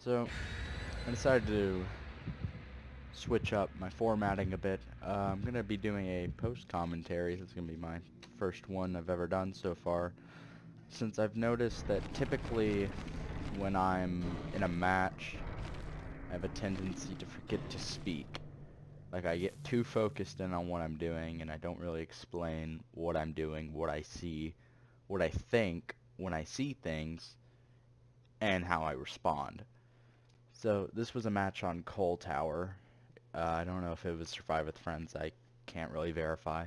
So, I decided to switch up my formatting a bit. I'm going to be doing a post-commentary. This is going to be my first one I've ever done so far. Since I've noticed that typically when I'm in a match, I have a tendency to forget to speak. Like, I get too focused in on what I'm doing, and I don't really explain what I'm doing, what I see, what I think when I see things, and how I respond. So, this was a match on Coal Tower. I don't know if it was Survive with Friends, I can't really verify.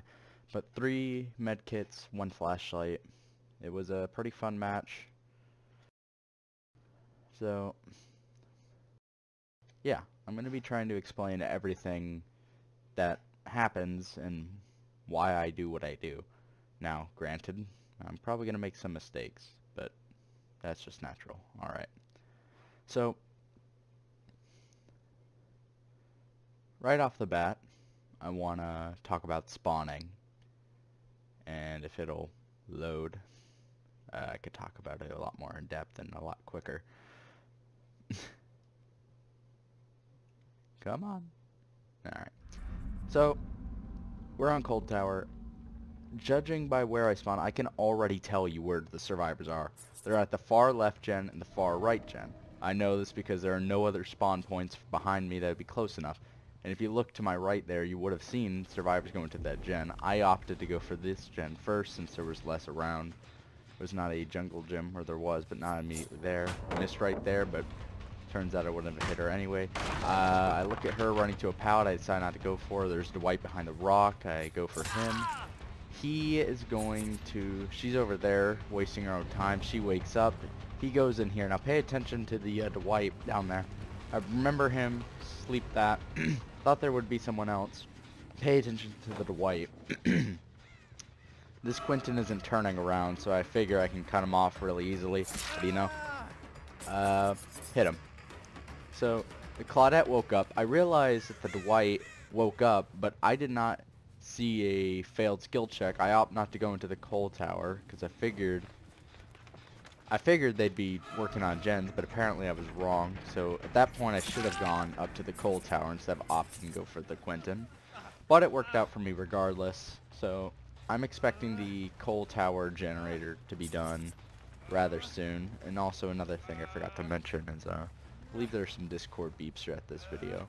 But 3 medkits, 1 flashlight. It was a pretty fun match. So, yeah, I'm going to be trying to explain everything that happens and why I do what I do. Now, granted, I'm probably going to make some mistakes, but that's just natural. Alright. So, right off the bat, I want to talk about spawning. And if it'll load, I could talk about it a lot more in depth and a lot quicker. Come on. Alright. So, we're on Cold Tower. Judging by where I spawn, I can already tell you where the survivors are. They're at the far left gen and the far right gen. I know this because there are no other spawn points behind me that would be close enough. And if you look to my right there, you would have seen survivors going to that gen. I opted to go for this gen first since there was less around. There's not a jungle gym, or there was, but not immediately there. Missed right there, but turns out I wouldn't have hit her anyway. I look at her running to a pallet. I decide not to go for her. There's Dwight behind the rock. I go for him. He is going to... She's over there wasting her own time. She wakes up. He goes in here. Now pay attention to the Dwight down there. I remember him. Sleep that. Thought there would be someone else. Pay attention to the Dwight. This Quentin isn't turning around, so I figure I can cut him off really easily. But, you know, hit him. So, the Claudette woke up. I realized that the Dwight woke up, but I did not see a failed skill check. I opt not to go into the coal tower, because I figured they'd be working on gens, but apparently I was wrong. So, at that point, I should have gone up to the coal tower instead of opting to go for the Quentin. But it worked out for me regardless, so... I'm expecting the coal tower generator to be done rather soon. And also another thing I forgot to mention is I believe there's some Discord beeps throughout this video.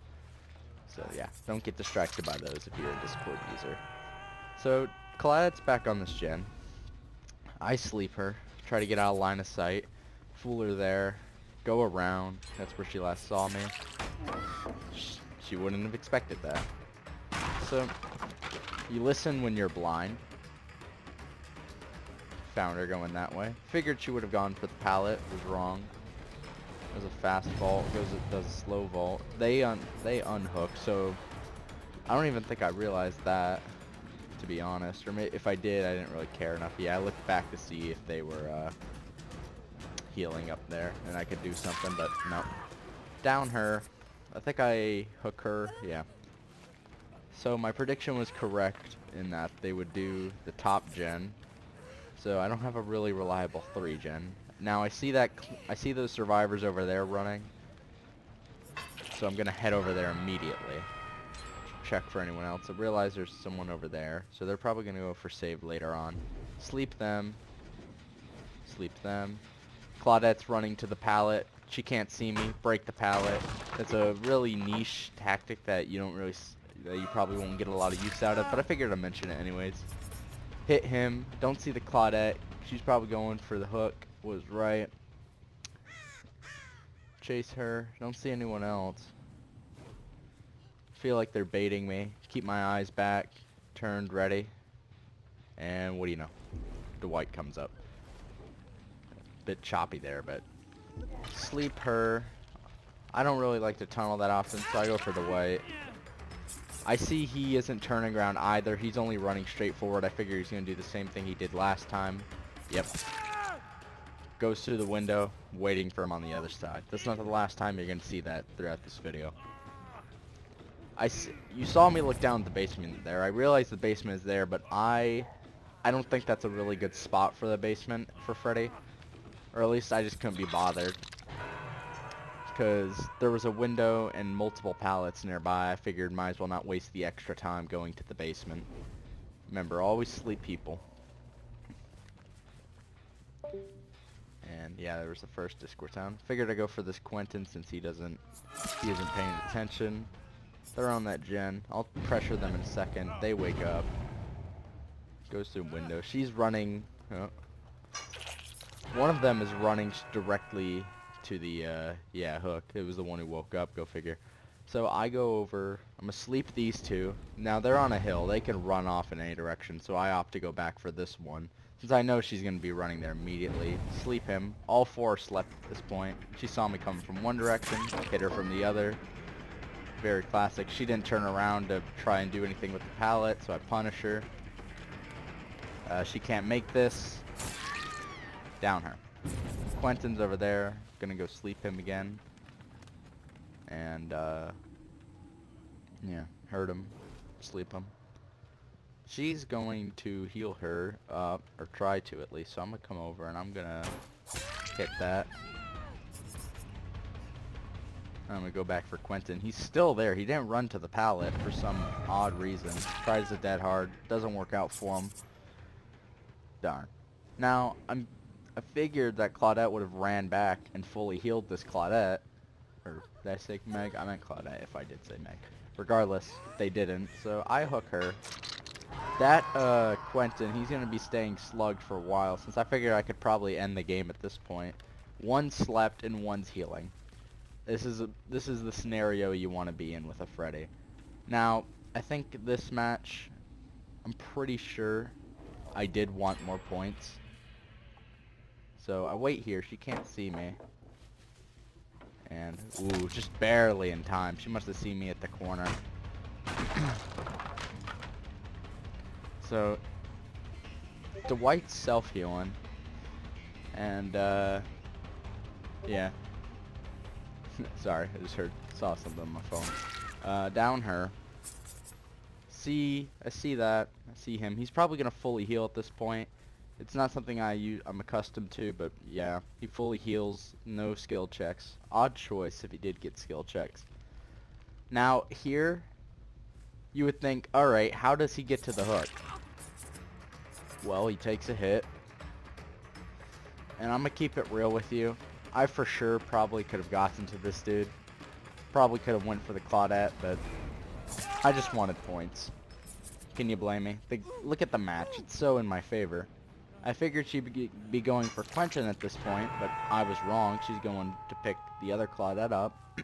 So yeah, don't get distracted by those if you're a Discord user. So Claudette's back on this gen. I sleep her, try to get out of line of sight, fool her there, go around. That's where she last saw me. She wouldn't have expected that. So you listen when you're blind. Found her going that way. Figured she would have gone for the pallet. Was wrong. It was a fast vault. Does a slow vault. They unhook. So I don't even think I realized that, to be honest. Or if I did, I didn't really care enough. Yeah, I looked back to see if they were healing up there, and I could do something. But no. Down her. I think I hook her. Yeah. So my prediction was correct in that they would do the top gen. So I don't have a really reliable 3 gen. Now I see those survivors over there running. So I'm gonna head over there immediately. Check for anyone else. I realize there's someone over there. So they're probably gonna go for save later on. Sleep them. Sleep them. Claudette's running to the pallet. She can't see me. Break the pallet. That's a really niche tactic that you don't really... that you probably won't get a lot of use out of, but I figured I'd mention it anyways. Hit him. Don't see the Claudette. She's probably going for the hook. Was right. Chase her. Don't see anyone else. Feel like they're baiting me. Keep my eyes back. Turned, ready. And what do you know? Dwight comes up. Bit choppy there, but... Sleep her. I don't really like to tunnel that often, so I go for Dwight. I see he isn't turning around either. He's only running straight forward. I figure he's going to do the same thing he did last time. Yep. Goes through the window, waiting for him on the other side. That's not the last time you're going to see that throughout this video. You saw me look down at the basement there. I realize the basement is there, but I don't think that's a really good spot for the basement for Freddy. Or at least I just couldn't be bothered. because there was a window and multiple pallets nearby. I figured might as well not waste the extra time going to the basement. Remember, always sleep people. And yeah, there was the first Discord sound. Figured I'd go for this Quentin since he isn't paying attention. They're on that gen. I'll pressure them in a second. They wake up. Goes through window. She's running. Oh. One of them is running directly to the yeah, hook. It was the one who woke up. Go figure. So I go over. I'm gonna sleep these two. Now they're on a hill. They can run off in any direction. So I opt to go back for this one. Since I know she's going to be running there immediately. Sleep him. All four slept at this point. She saw me coming from one direction, hit her from the other. Very classic. She didn't turn around to try and do anything with the pallet, so I punish her. She can't make this. Down her. Quentin's over there. Going to go sleep him again. And, yeah, hurt him. Sleep him. She's going to heal her up, or try to at least, so I'm going to come over and I'm going to hit that. I'm going to go back for Quentin. He's still there. He didn't run to the pallet for some odd reason. Tries it dead hard. Doesn't work out for him. Darn. Now, I figured that Claudette would have ran back and fully healed this Claudette. Or did I say Meg? I meant Claudette if I did say Meg. Regardless, they didn't, so I hook her. That, Quentin, he's going to be staying slugged for a while, since I figured I could probably end the game at this point. One slept and one's healing. This is the scenario you want to be in with a Freddy. Now, I think this match, I'm pretty sure I did want more points. So I wait here. She can't see me. And, ooh, just barely in time. She must have seen me at the corner. So, Dwight's self-healing, and, yeah. Sorry, I just saw something on my phone. Down her. I see that. I see him. He's probably gonna fully heal at this point. It's not something I'm accustomed to, but yeah, he fully heals, no skill checks. Odd choice if he did get skill checks. Now, here, you would think, alright, how does he get to the hook? Well, he takes a hit. And I'm gonna keep it real with you. I for sure probably could have gotten to this dude. Probably could have went for the Claudette, but I just wanted points. Can you blame me? Look at the match. It's so in my favor. I figured she'd be going for Quentin at this point, but I was wrong. She's going to pick the other Claudette up.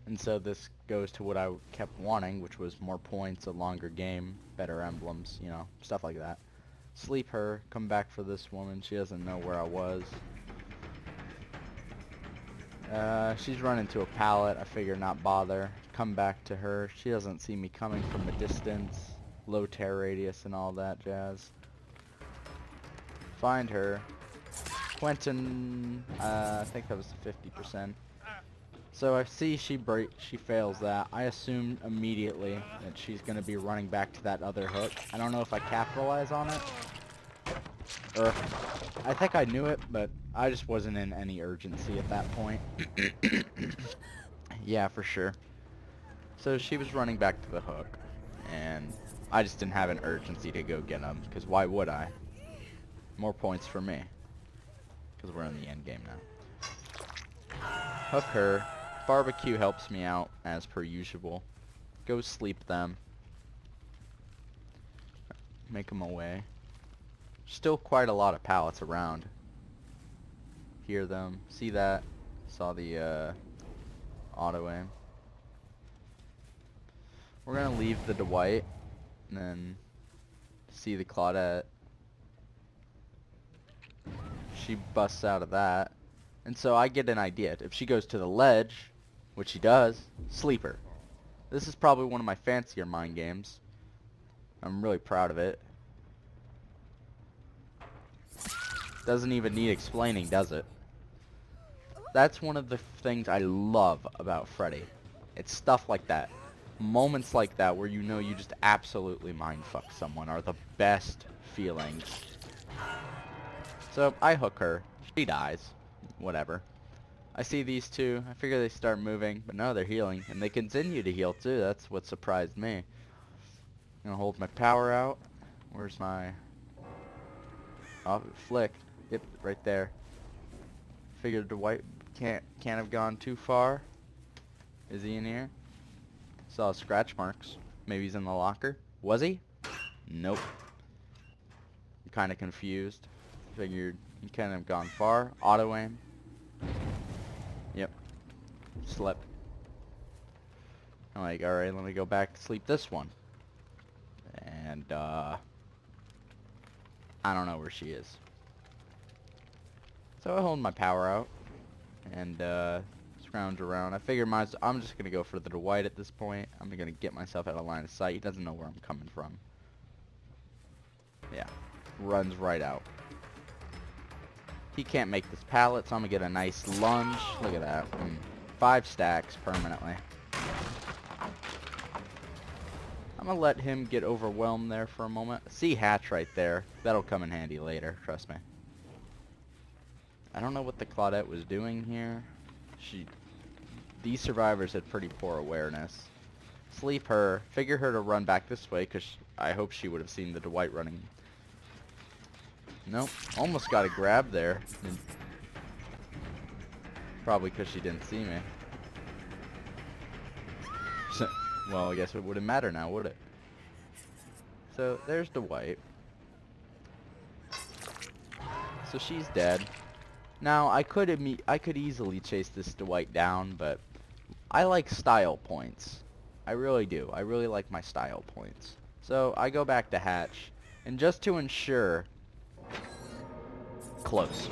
And so this goes to what I kept wanting, which was more points, a longer game, better emblems, you know, stuff like that. Sleep her, come back for this woman. She doesn't know where I was. She's running to a pallet. I figure not bother. Come back to her. She doesn't see me coming from a distance. Low tear radius and all that jazz. Find her. Quentin, I think that was 50%. So I see she fails that. I assumed immediately that she's going to be running back to that other hook. I don't know if I capitalize on it. Or, I think I knew it, but I just wasn't in any urgency at that point. Yeah, for sure. So she was running back to the hook. And I just didn't have an urgency to go get him. Because why would I? More points for me. Because we're in the end game now. Hook her. Barbecue helps me out, as per usual. Go sleep them. Make them away. Still quite a lot of pallets around. Hear them. See that? Saw the auto aim. We're going to leave the Dwight. And then see the Claudette. She busts out of that. And so I get an idea. If she goes to the ledge, which she does, sleep her. This is probably one of my fancier mind games. I'm really proud of it. Doesn't even need explaining, does it? That's one of the things I love about Freddy. It's stuff like that. Moments like that where you know you just absolutely mindfuck someone are the best feelings. So I hook her. She dies. Whatever. I see these two. I figure they start moving, but no, they're healing. And they continue to heal, too. That's what surprised me. I'm gonna hold my power out. Where's my... Oh, it flicked. Yep, right there. Figured the white can't have gone too far. Is he in here? Saw scratch marks. Maybe he's in the locker. Was he? Nope. I'm kind of confused. Figured he can't have gone far. Auto aim. Yep. Slept. I'm like, alright, let me go back to sleep this one. And, I don't know where she is. So I hold my power out. And, scrounge around. I figure I'm just gonna go for the Dwight at this point. I'm gonna get myself out of line of sight. He doesn't know where I'm coming from. Yeah. Runs right out. He can't make this pallet, so I'm gonna get a nice lunge. Look at that. 5 stacks permanently. I'm gonna let him get overwhelmed there for a moment. See hatch right there. That'll come in handy later, trust me. I don't know what the Claudette was doing here. These survivors had pretty poor awareness. Sleep her. Figure her to run back this way, because I hope she would have seen the Dwight running. Nope. Almost got a grab there. Probably because she didn't see me. Well, I guess it wouldn't matter now, would it? So, there's Dwight. So she's dead. Now, I could easily chase this Dwight down, but I like style points. I really do. I really like my style points. So, I go back to hatch, and just to ensure... Close.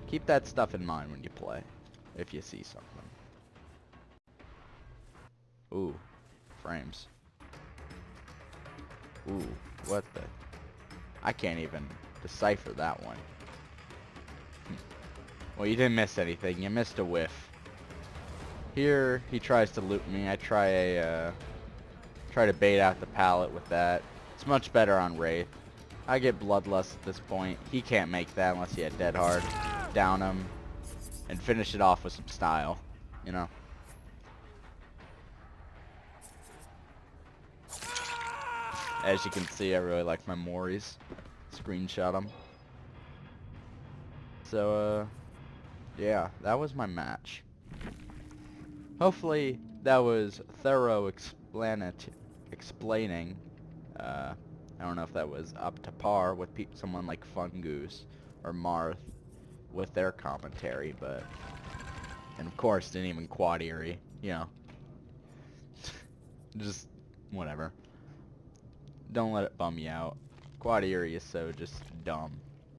Keep that stuff in mind when you play, if you see something. Ooh, frames. Ooh, what the... I can't even decipher that one. Well, you didn't miss anything. You missed a whiff. Here, he tries to loot me. I try to bait out the pallet with that. It's much better on Wraith. I get Bloodlust at this point. He can't make that unless he had Dead Hard. Down him. And finish it off with some style. You know? As you can see, I really like my Moris. Screenshot them. So, yeah, that was my match. Hopefully, that was thorough explaining. I don't know if that was up to par with someone like Fungoose or Marth with their commentary, but... And of course, didn't even quad Eerie, you know. Just, whatever. Don't let it bum you out. Quad Eerie is so just dumb.